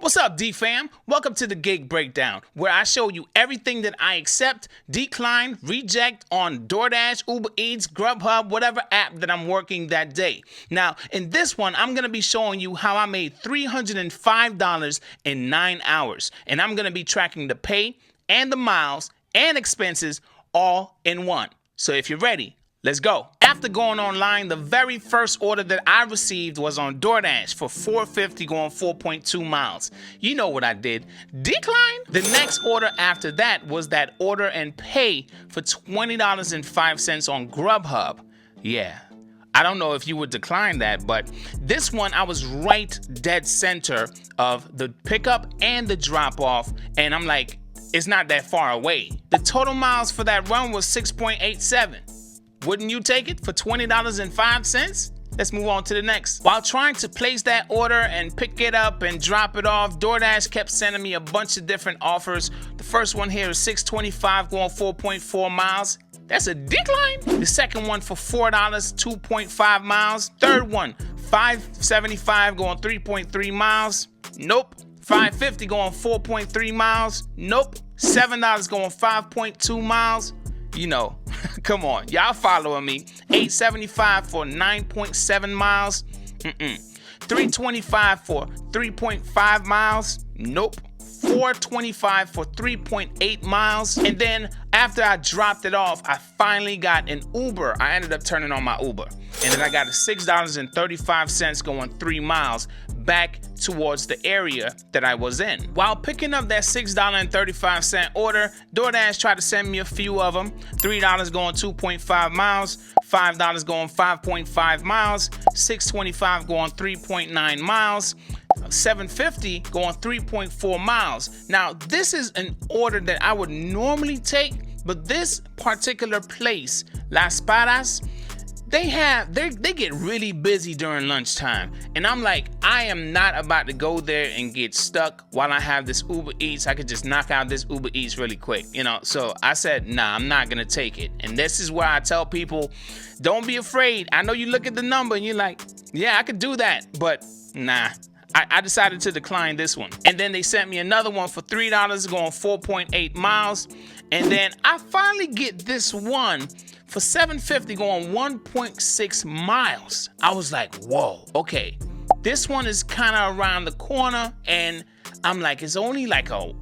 What's up, DFAM? Welcome to the Gig Breakdown, where I show you everything that I accept, decline, reject on DoorDash, UBEREATS, Grubhub, whatever app that I'm working that day. Now, in this one, I'm going to be showing you how I made $305 in 9 hours. And I'm going to be tracking the pay and the miles and expenses all in one. So if you're ready, let's go. After going online, the very first order that I received was on DoorDash for $4.50 going 4.2 miles. You know what I did. Decline. The next order after that was that order and pay for $20.05 on Grubhub. Yeah. I don't know if you would decline that, but this one I was right dead center of the pickup and the drop off, and I'm like, it's not that far away. The total miles for that run was 6.87. Wouldn't you take it for $20.05? Let's move on to the next. While trying to place that order and pick it up and drop it off, DoorDash kept sending me a bunch of different offers. The first one here is $6.25 going 4.4 miles. That's a decline. The second one for $4, 2.5 miles. Third one, $5.75 going 3.3 miles. Nope. $5.50 going 4.3 miles. Nope. $7 going 5.2 miles. You know, come on, y'all following me. $8.75 for 9.7 miles. $3.25 for 3.5 miles. Nope. $4.25 for 3.8 miles. And then after I dropped it off, I finally got an Uber. I ended up turning on my Uber. And then I got a $6.35 going 3 miles back towards the area that I was in. While picking up that $6.35 order, DoorDash tried to send me a few of them. $3 going 2.5 miles, $5 going 5.5 miles, $6.25 going 3.9 miles, $7.50 going 3.4 miles. Now, this is an order that I would normally take, but this particular place, Las Paras, they get really busy during lunchtime, and I'm like, I am not about to go there and get stuck while I have this Uber Eats. I could just knock out this Uber Eats really quick, you know. So I said, nah, I'm not gonna take it. And this is where I tell people, don't be afraid. I know you look at the number and you're like, yeah, I could do that, but nah. I decided to decline this one. And then they sent me another one for $3 going 4.8 miles. And then I finally get this one for $7.50 going 1.6 miles. I was like, whoa, okay. This one is kind of around the corner, and I'm like, it's only like a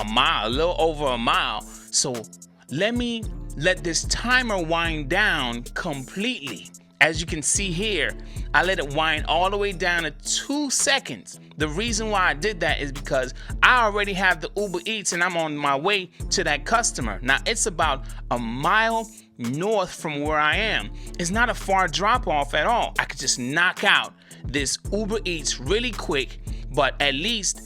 mile, a little over a mile. So let me let this timer wind down completely. As you can see here, I let it wind all the way down to 2 seconds. The reason why I did that is because I already have the Uber Eats and I'm on my way to that customer. Now, it's about a mile north from where I am. It's not a far drop off at all. I could just knock out this Uber Eats really quick, but at least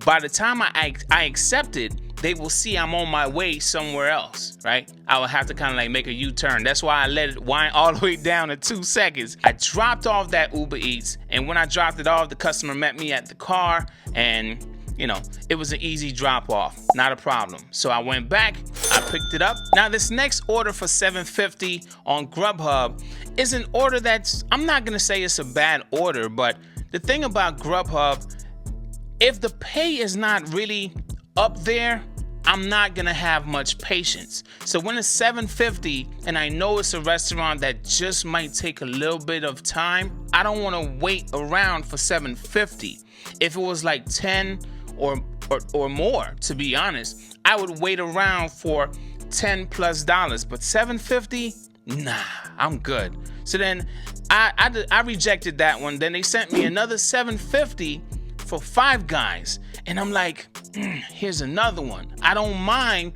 by the time I accept it, they will see I'm on my way somewhere else, right? I will have to kind of like make a U-turn. That's why I let it wind all the way down to 2 seconds. I dropped off that Uber Eats, and when I dropped it off, the customer met me at the car, and you know, it was an easy drop off, not a problem. So I went back, I picked it up. Now this next order for $7.50 on Grubhub is an order that's, I'm not gonna say it's a bad order, but the thing about Grubhub, if the pay is not really up there, I'm not gonna have much patience. So when it's $7.50 and I know it's a restaurant that just might take a little bit of time, I don't wanna wait around for $7.50. If it was like $10 or more, to be honest, I would wait around for $10 plus, but $7.50, nah, I'm good. So then I rejected that one. Then they sent me another $7.50 for 5 guys. And I'm like, here's another one. I don't mind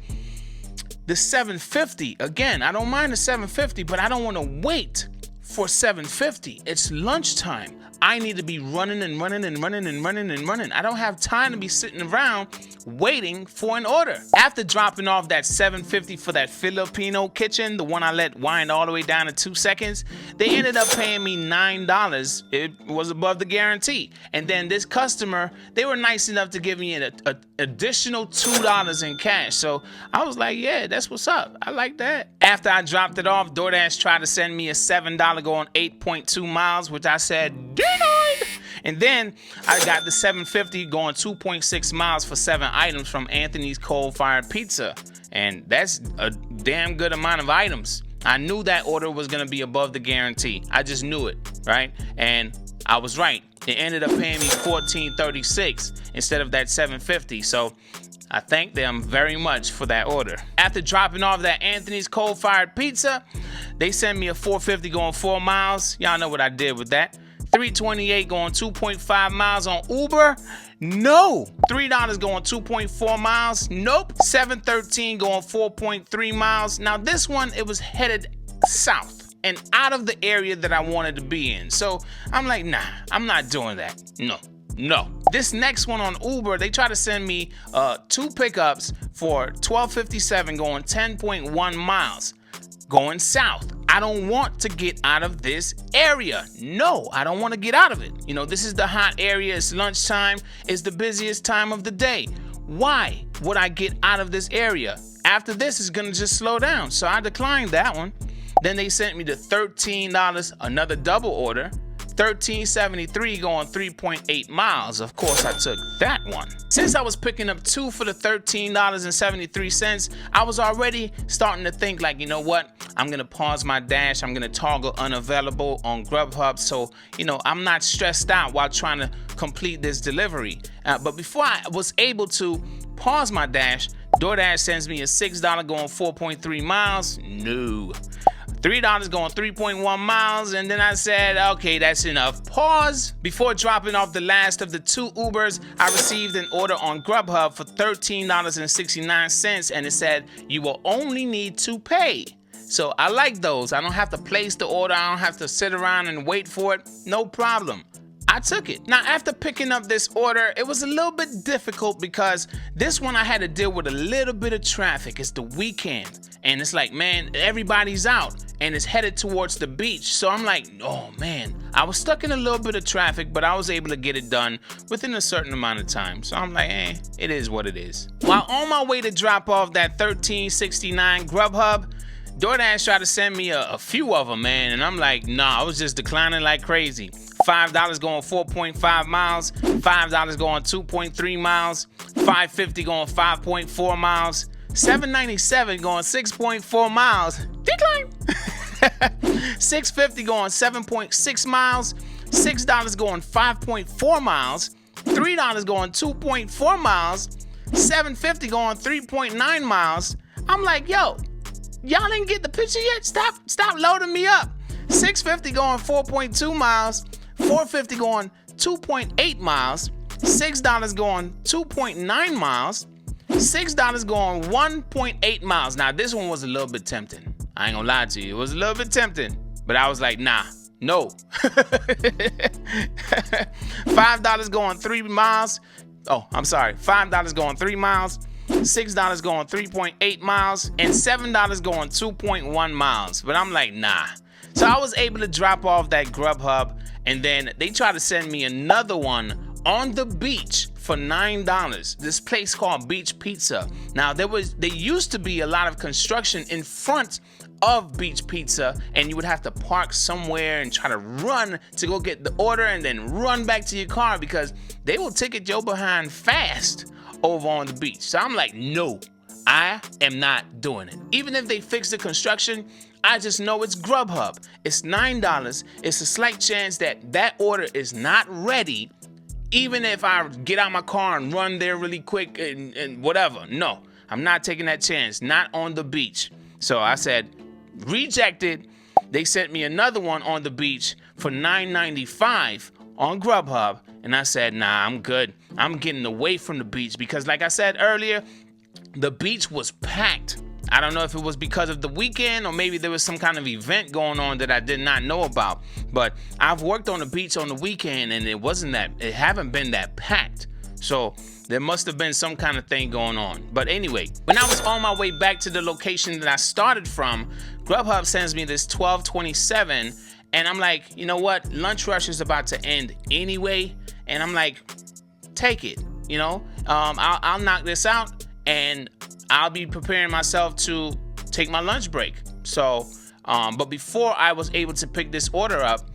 the $7.50. Again, I don't mind the $7.50, but I don't want to wait for $7.50. It's lunchtime. I need to be running and running and running and running and running. I don't have time to be sitting around waiting for an order. After dropping off that $7.50 for that Filipino kitchen, the one I let wind all the way down to 2 seconds, they ended up paying me $9. It was above the guarantee. And then this customer, they were nice enough to give me an additional $2 in cash. So I was like, yeah, that's what's up. I like that. After I dropped it off, DoorDash tried to send me a $7 going 8.2 miles, which I said, denied. And then I got the $7.50 going 2.6 miles for 7 items from Anthony's Coal-Fired Pizza. And that's a damn good amount of items. I knew that order was gonna be above the guarantee. I just knew it, right? And I was right. It ended up paying me $14.36 instead of that $7.50. So I thank them very much for that order. After dropping off that Anthony's Coal-Fired Pizza, they sent me a $4.50 going 4 miles. Y'all know what I did with that. $3.28 going 2.5 miles on Uber. No. $3 going 2.4 miles. Nope. $7.13 going 4.3 miles. Now this one, it was headed south and out of the area that I wanted to be in. So I'm like, nah, I'm not doing that. No. This next one on Uber, they try to send me 2 pickups for $12.57 going 10.1 miles going south. I don't want to get out of this area. No, I don't want to get out of it. You know, this is the hot area. It's lunchtime. It's the busiest time of the day. Why would I get out of this area? After this, it's going to just slow down. So I declined that one. Then they sent me the $13, another double order. $13.73 going 3.8 miles. Of course, I took that one. Since I was picking up 2 for the $13.73, I was already starting to think like, you know what? I'm gonna pause my dash. I'm gonna toggle unavailable on Grubhub, so you know I'm not stressed out while trying to complete this delivery. But before I was able to pause my dash, DoorDash sends me a $6 going 4.3 miles. No. $3 going 3.1 miles, and then I said, okay, that's enough. Pause. Before dropping off the last of the 2 Ubers, I received an order on Grubhub for $13.69, and it said, you will only need to pay. So I like those. I don't have to place the order. I don't have to sit around and wait for it. No problem. I took it. Now, after picking up this order, it was a little bit difficult because this one I had to deal with a little bit of traffic. It's the weekend. And it's like, man, everybody's out and it's headed towards the beach. So I'm like, oh man, I was stuck in a little bit of traffic, but I was able to get it done within a certain amount of time. So I'm like, it is what it is. While on my way to drop off that $13.69 Grubhub, DoorDash tried to send me a few of them, man. And I'm like, nah, I was just declining like crazy. $5 going 4.5 miles, $5 going 2.3 miles, $5.50 going 5.4 miles, $7.97 going 6.4 miles, decline. $6.50 going 7.6 miles, $6 going 5.4 miles, $3 going 2.4 miles, $7.50 going 3.9 miles. I'm like, yo, y'all didn't get the picture yet? Stop loading me up. $6.50 going 4.2 miles, $4.50 going 2.8 miles, $6 going 2.9 miles, $6 going 1.8 miles. Now this one was a little bit tempting. I ain't gonna lie to you. It was a little bit tempting, but I was like, nah, no. $5 going 3 miles. Oh, I'm sorry. $5 going 3 miles. $6 going 3.8 miles, and $7 going 2.1 miles. But I'm like, nah. So I was able to drop off that Grubhub, and then they tried to send me another one on the beach for $9. This place called Beach Pizza. Now there used to be a lot of construction in front of Beach Pizza, and you would have to park somewhere and try to run to go get the order and then run back to your car because they will ticket your behind fast over on the beach. So I'm like, no, I am not doing it. Even if they fix the construction, I just know it's Grubhub. It's $9. It's a slight chance that that order is not ready, even if I get out my car and run there really quick and whatever. No, I'm not taking that chance. Not on the beach. So I said, rejected. They sent me another one on the beach for $9.95 on Grubhub. And I said, nah, I'm good. I'm getting away from the beach because like I said earlier, the beach was packed. I don't know if it was because of the weekend or maybe there was some kind of event going on that I did not know about. But I've worked on the beach on the weekend and it haven't been that packed. So there must have been some kind of thing going on. But anyway, when I was on my way back to the location that I started from, Grubhub sends me this $12.27. And I'm like, you know what? Lunch rush is about to end anyway. And I'm like, take it, you know? I'll knock this out and I'll be preparing myself to take my lunch break. So, but before I was able to pick this order up,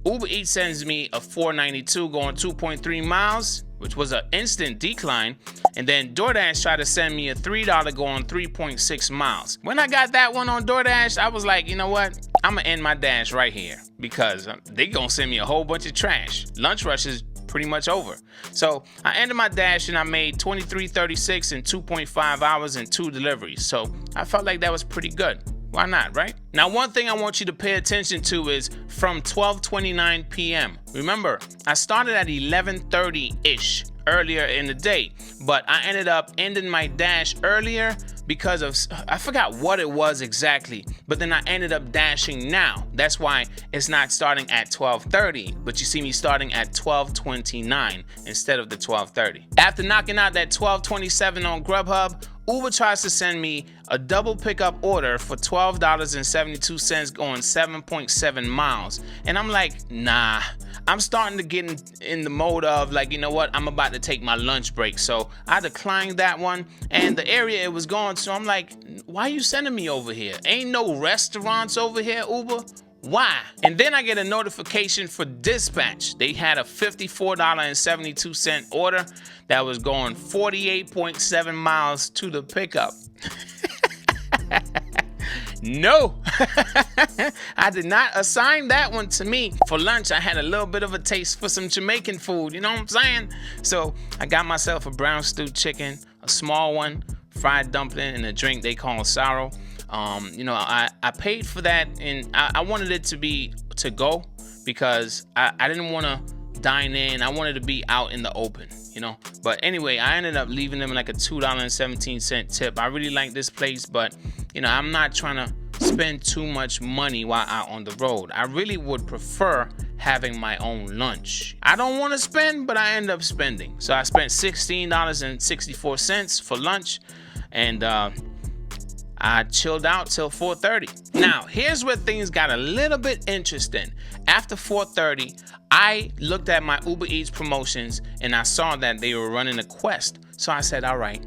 Uber Eats sends me a $4.92 going 2.3 miles, which was an instant decline. And then DoorDash tried to send me a $3 going 3.6 miles. When I got that one on DoorDash, I was like, you know what? I'm gonna end my dash right here because they gonna send me a whole bunch of trash. Lunch rush is pretty much over. So I ended my dash and I made $23.36 in 2.5 hours and 2 deliveries. So I felt like that was pretty good. Why not, right? Now, one thing I want you to pay attention to is from 12:29 p.m. Remember, I started at 11:30-ish earlier in the day, but I ended up ending my dash earlier because of, I forgot what it was exactly, but then I ended up dashing now. That's why it's not starting at 12:30, but you see me starting at 12:29 instead of the 12:30. After knocking out that 12:27 on Grubhub, Uber tries to send me a double pickup order for $12.72 going 7.7 miles. And I'm like, nah, I'm starting to get in the mode of like, you know what, I'm about to take my lunch break. So I declined that one, and the area it was going to, I'm like, why are you sending me over here? Ain't no restaurants over here, Uber. Why? And then I get a notification for dispatch. They had a $54.72 order that was going 48.7 miles to the pickup. No, I did not assign that one to me. For lunch, I had a little bit of a taste for some Jamaican food, you know what I'm saying? So I got myself a brown stewed chicken, a small one, fried dumpling, and a drink they call sorrow. You know, I paid for that, and I wanted it to be to go because I didn't want to dine in. I wanted to be out in the open, you know. But anyway, I ended up leaving them like a $2.17 tip. I really like this place, but you know, I'm not trying to spend too much money while out on the road. I really would prefer having my own lunch. I don't want to spend, but I end up spending. So I spent $16.64 for lunch, and I chilled out till 4:30. Now, here's where things got a little bit interesting. After 4:30, I looked at my Uber Eats promotions and I saw that they were running a Quest. So I said, all right,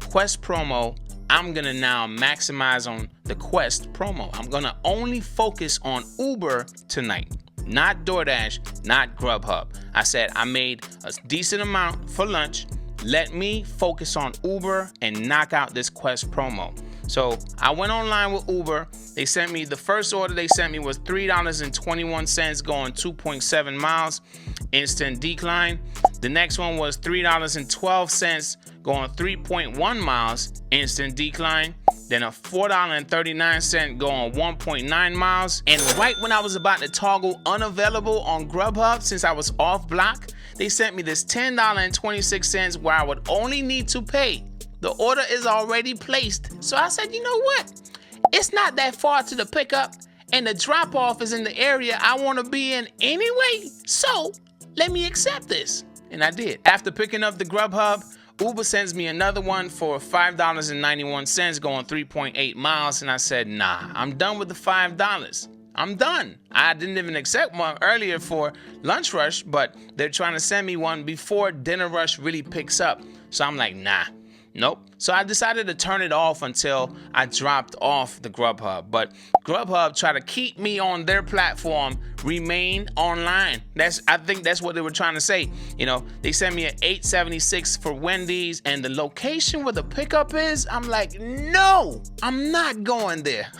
Quest promo, I'm gonna now maximize on the Quest promo. I'm gonna only focus on Uber tonight, not DoorDash, not Grubhub. I said, I made a decent amount for lunch. Let me focus on Uber and knock out this Quest promo. So I went online with Uber. They sent me, the first order they sent me was $3.21 going 2.7 miles, instant decline. The next one was $3.12 going 3.1 miles, instant decline. Then a $4.39 going 1.9 miles. And right when I was about to toggle unavailable on Grubhub, since I was off block, they sent me this $10.26 where I would only need to pay. The order is already placed. So I said, you know what? It's not that far to the pickup, and the drop off is in the area I want to be in anyway. So let me accept this. And I did. After picking up the Grubhub, Uber sends me another one for $5.91 going 3.8 miles. And I said, nah, I'm done with the $5. I'm done. I didn't even accept one earlier for lunch rush, but they're trying to send me one before dinner rush really picks up. So I'm like, nah. Nope. So I decided to turn it off until I dropped off the Grubhub. But Grubhub tried to keep me on their platform, remain online. I think that's what they were trying to say. You know, they sent me an $8.76 for Wendy's, and the location where the pickup is, I'm like, no, I'm not going there.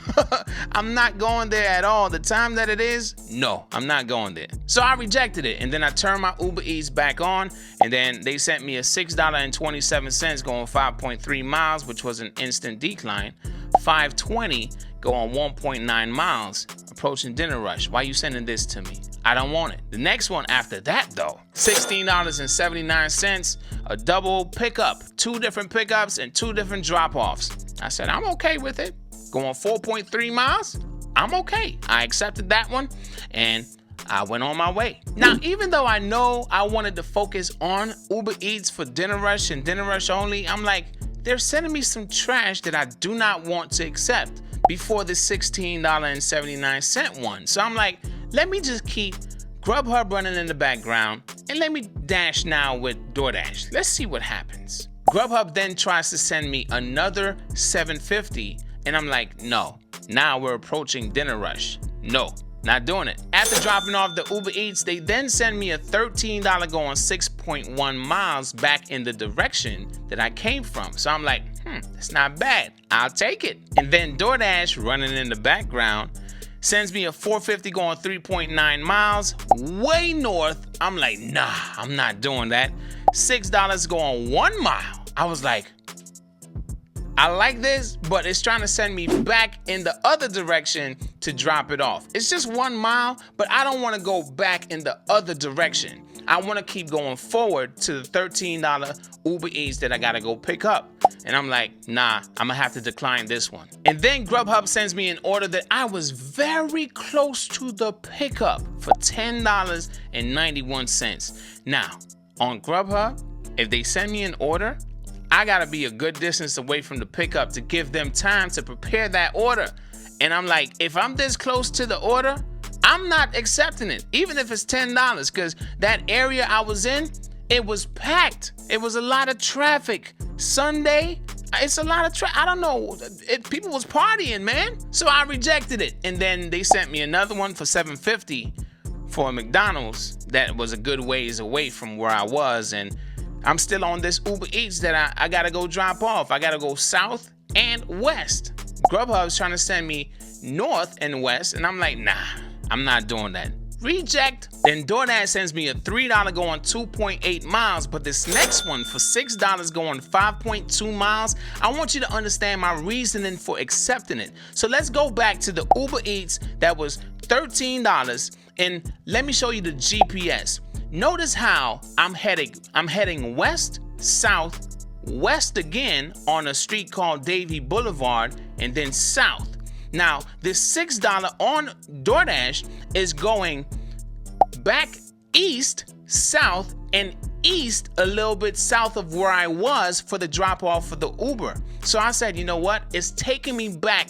I'm not going there at all. The time that it is, no, I'm not going there. So I rejected it, and then I turned my Uber Eats back on, and then they sent me a $6.27 going 5.3 miles, which was an instant decline. $5.20 going 1.9 miles, approaching dinner rush. Why are you sending this to me? I don't want it. The next one after that though, $16.79, a double pickup, 2 different pickups and 2 different drop-offs. I said, I'm okay with it. Going 4.3 miles, I'm okay. I accepted that one and I went on my way. Now, even though I know I wanted to focus on Uber Eats for dinner rush and dinner rush only, I'm like, they're sending me some trash that I do not want to accept before the $16.79 one. So I'm like, let me just keep Grubhub running in the background and let me dash now with DoorDash. Let's see what happens. Grubhub then tries to send me another $7.50 and I'm like, no, now we're approaching dinner rush. No, Not doing it. After dropping off the Uber Eats, they then send me a $13 going 6.1 miles back in the direction that I came from. So I'm like, that's not bad. I'll take it. And then DoorDash, running in the background, sends me a $4.50 going 3.9 miles way north. I'm like, nah, I'm not doing that. $6 going 1 mile. I was like, I like this, but it's trying to send me back in the other direction to drop it off. It's just 1 mile, but I don't want to go back in the other direction. I want to keep going forward to the $13 Uber Eats that I got to go pick up. And I'm like, nah, I'm going to have to decline this one. And then Grubhub sends me an order that I was very close to the pickup for $10.91. Now, on Grubhub, if they send me an order, I gotta be a good distance away from the pickup to give them time to prepare that order. And I'm like, if I'm this close to the order, I'm not accepting it, even if it's $10, because that area I was in, it was packed. It was a lot of traffic. Sunday, it's a lot of traffic. I don't know, people was partying, man. So I rejected it. And then they sent me another one for $7.50 for a McDonald's that was a good ways away from where I was. And I'm still on this Uber Eats that I gotta go drop off. I gotta go south and west. Grubhub's trying to send me north and west, and I'm like, nah, I'm not doing that. Reject. Then DoorDash sends me a $3 going 2.8 miles, but this next one for $6 going 5.2 miles, I want you to understand my reasoning for accepting it. So let's go back to the Uber Eats that was $13, and let me show you the GPS. Notice how I'm heading west, south, west again on a street called Davie Boulevard, and then south. Now, this $6 on DoorDash is going back east, south, and east a little bit south of where I was for the drop off for the Uber. So I said, you know what? It's taking me back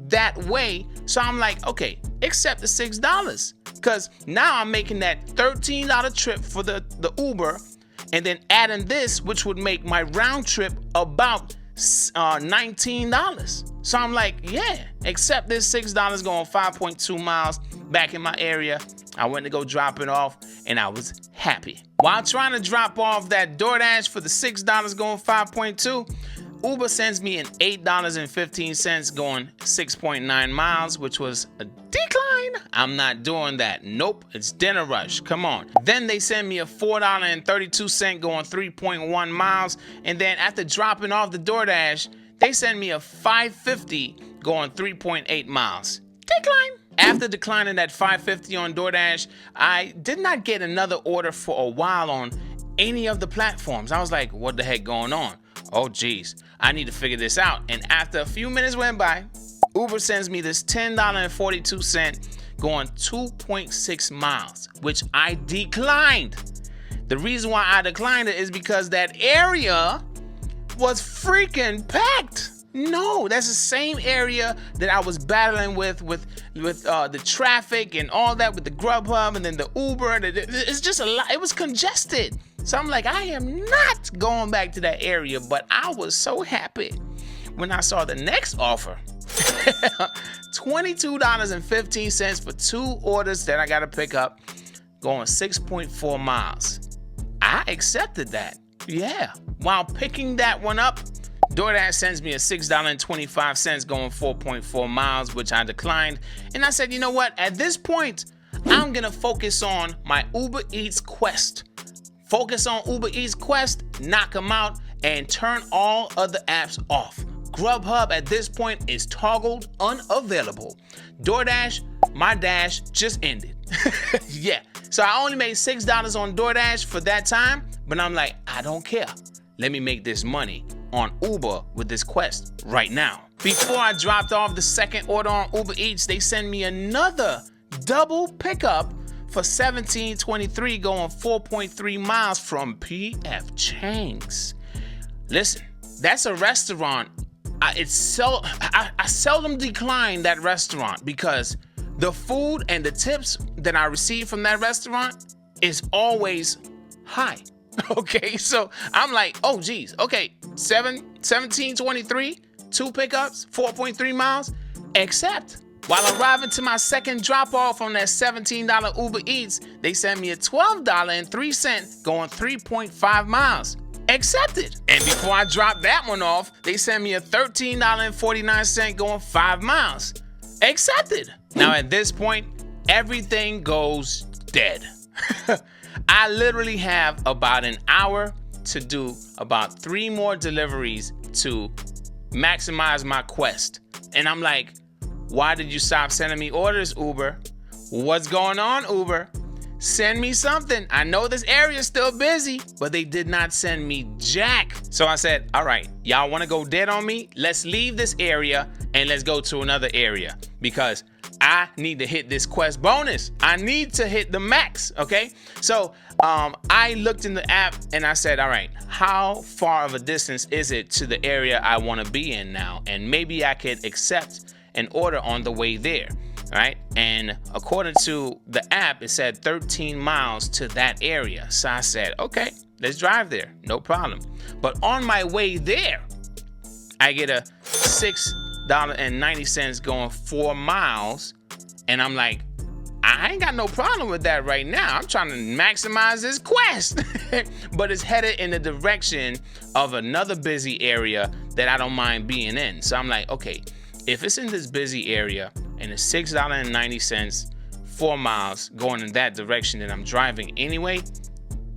that way. So I'm like, okay, accept the $6. Because now I'm making that $13 trip for the Uber, and then adding this, which would make my round trip about $19. So I'm like, yeah, accept this $6 going 5.2 miles back in my area. I went to go drop it off, and I was happy. While trying to drop off that DoorDash for the $6 going 5.2, Uber sends me an $8.15 going 6.9 miles, which was a decline. I'm not doing that. Nope, it's dinner rush. Come on. Then they send me a $4.32 going 3.1 miles. And then after dropping off the DoorDash, they send me a $5.50 going 3.8 miles. Decline. After declining that $5.50 on DoorDash, I did not get another order for a while on any of the platforms. I was like, what the heck going on? Oh, geez, I need to figure this out. And after a few minutes went by, Uber sends me this $10.42 going 2.6 miles, which I declined. The reason why I declined it is because that area was freaking packed. No, that's the same area that I was battling with the traffic and all that with the Grubhub and then the Uber. It's just a lot. It was congested. So I'm like, I am not going back to that area, but I was so happy when I saw the next offer. $22.15 for 2 orders that I got to pick up, going 6.4 miles. I accepted that. Yeah. While picking that one up, DoorDash sends me a $6.25 going 4.4 miles, which I declined. And I said, you know what? At this point, I'm going to focus on my Uber Eats quest. Focus on Uber Eats quest, knock them out, and turn all other apps off. Grubhub at this point is toggled unavailable. DoorDash, my dash just ended. Yeah. So I only made $6 on DoorDash for that time, but I'm like, I don't care. Let me make this money on Uber with this quest right now. Before I dropped off the second order on Uber Eats, they send me another double pickup for $17.23 going 4.3 miles from P.F. Chang's. Listen, that's a restaurant. I seldom decline that restaurant because the food and the tips that I receive from that restaurant is always high. Okay, so I'm like, oh geez, okay, $17.23, 2 pickups, 4.3 miles, accept. While arriving to my second drop off on that $17 Uber Eats, they sent me a $12.03 going 3.5 miles. Accepted. And before I dropped that one off, they sent me a $13.49 going 5 miles. Accepted. Now at this point, everything goes dead. I literally have about an hour to do about 3 more deliveries to maximize my quest. And I'm like, why did you stop sending me orders, Uber? What's going on, Uber? Send me something. I know this area is still busy, but they did not send me jack. So I said, all right, y'all want to go dead on me? Let's leave this area and let's go to another area because I need to hit this quest bonus. I need to hit the max, okay? So I looked in the app and I said, all right, how far of a distance is it to the area I want to be in now? And maybe I could accept an order on the way there, right? And according to the app, it said 13 miles to that area. So I said, okay, let's drive there, no problem. But on my way there, I get a $6.90 going 4 miles. And I'm like, I ain't got no problem with that right now. I'm trying to maximize this quest. But it's headed in the direction of another busy area that I don't mind being in. So I'm like, okay, if it's in this busy area and it's $6.90, 4 miles going in that direction that I'm driving anyway,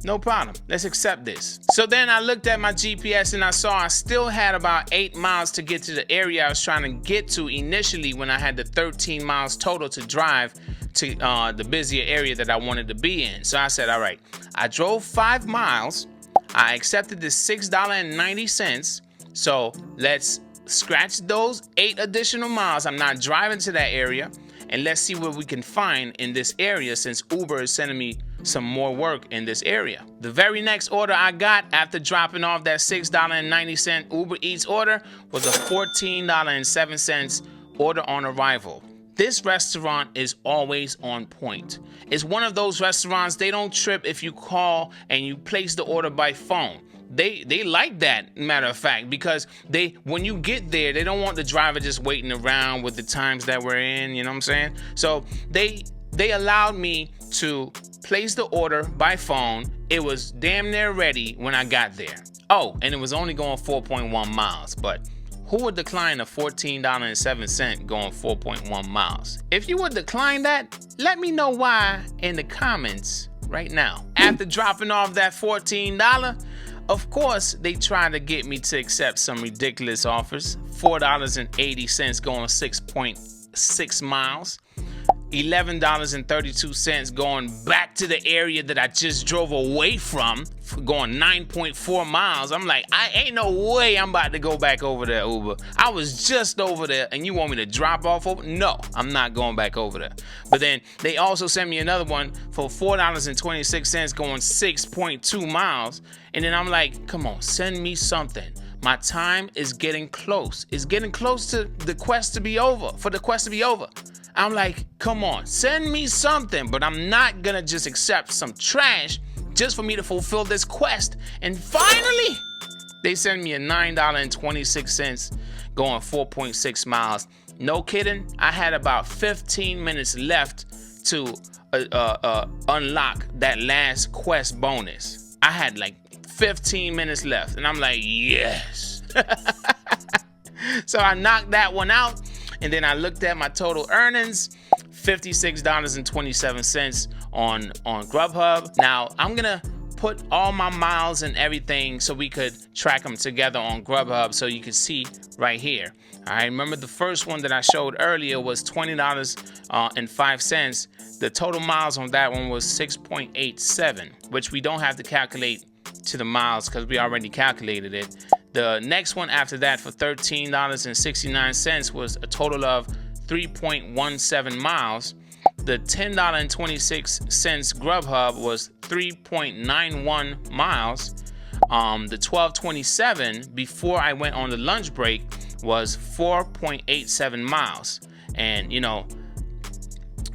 no problem. Let's accept this. So then I looked at my GPS and I saw I still had about 8 miles to get to the area I was trying to get to initially when I had the 13 miles total to drive to the busier area that I wanted to be in. So I said, all right, I drove 5 miles. I accepted the $6.90. So let's scratch those 8 additional miles. I'm not driving to that area. And let's see what we can find in this area since Uber is sending me some more work in this area. The very next order I got after dropping off that $6.90 Uber Eats order was a $14.07 order on arrival. This restaurant is always on point. It's one of those restaurants, they don't trip if you call and you place the order by phone. They like that, matter of fact, because when you get there, they don't want the driver just waiting around with the times that we're in, you know what I'm saying? So they allowed me to place the order by phone. It was damn near ready when I got there. Oh, and it was only going 4.1 miles, but who would decline a $14.07 going 4.1 miles? If you would decline that, let me know why in the comments right now. After dropping off that $14, of course, they tried to get me to accept some ridiculous offers. $4.80 going 6.6 miles. $11.32 going back to the area that I just drove away from, going 9.4 miles. I'm like, I ain't no way I'm about to go back over there, Uber. I was just over there and you want me to drop off over? No, I'm not going back over there. But then they also sent me another one for $4.26 going 6.2 miles. And then I'm like, come on, send me something. My time is getting close. It's getting close to the quest to be over, for the quest to be over. I'm like, come on, send me something, but I'm not gonna just accept some trash just for me to fulfill this quest. And finally, they send me a $9.26 going 4.6 miles. No kidding, I had about 15 minutes left to unlock that last quest bonus. I had like 15 minutes left, and I'm like, yes. So I knocked that one out. And then I looked at my total earnings, $56.27 on Grubhub. Now, I'm gonna put all my miles and everything so we could track them together on Grubhub so you can see right here. All right, remember the first one that I showed earlier was $20.05. The total miles on that one was 6.87, which we don't have to calculate to the miles because we already calculated it. The next one after that for $13.69 was a total of 3.17 miles. The $10.26 Grubhub was 3.91 miles. The $12.27 before I went on the lunch break was 4.87 miles. And you know,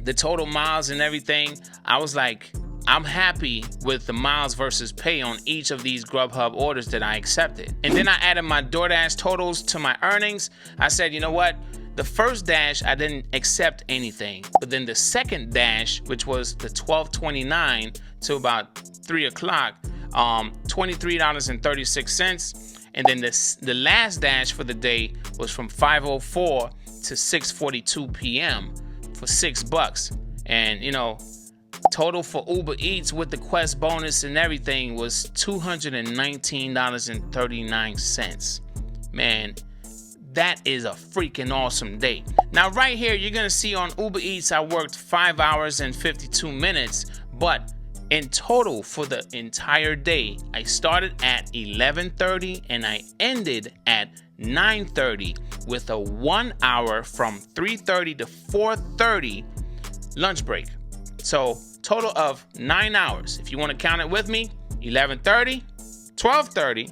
the total miles and everything, I was like, I'm happy with the miles versus pay on each of these Grubhub orders that I accepted. And then I added my DoorDash totals to my earnings. I said, you know what? the first dash, I didn't accept anything. But then the second dash, which was the 12:29 to about 3 o'clock, $23.36. And then the last dash for the day was from 5:04 to 6:42 p.m. for $6. And you know, total for Uber Eats with the Quest bonus and everything was $219.39. Man, that is a freaking awesome day. Now right here, you're gonna see on Uber Eats, I worked 5 hours and 52 minutes, but in total for the entire day, I started at 11:30 and I ended at 9:30 with a 1 hour from 3:30 to 4:30 lunch break. So total of 9 hours. If you want to count it with me, 11:30, 12:30,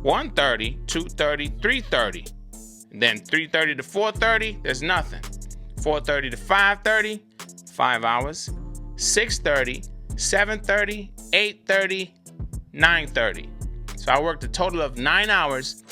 1:30, 2:30, 3:30. And then 3:30 to 4:30, there's nothing. 4:30 to 5:30, 5 hours. 6:30, 7:30, 8:30, 9:30. So I worked a total of 9 hours.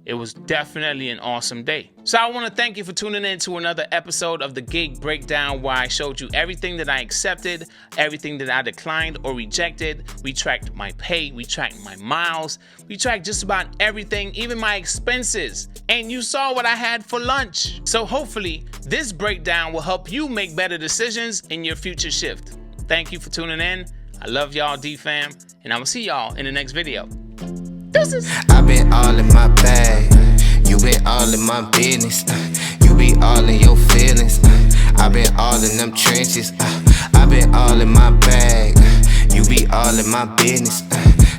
It was definitely an awesome day. So I want to thank you for tuning in to another episode of the Gig Breakdown, where I showed you everything that I accepted, everything that I declined or rejected. We tracked my pay, we tracked my miles, we tracked just about everything, even my expenses. And you saw what I had for lunch. So hopefully this breakdown will help you make better decisions in your future shift. Thank you for tuning in. I love y'all, DFAM, and I will see y'all in the next video. I've been all in my bag, you been all in my business, you be all in your feelings, I've been all in them trenches, I've been all in my bag, you be all in my business,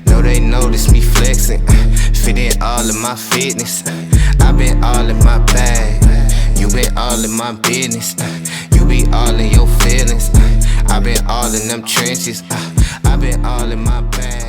know they notice me flexing, fit in all in my fitness, I've been all in my bag, you been all in my business, you be all in your feelings, I've been all in them trenches, I've been all in my bag.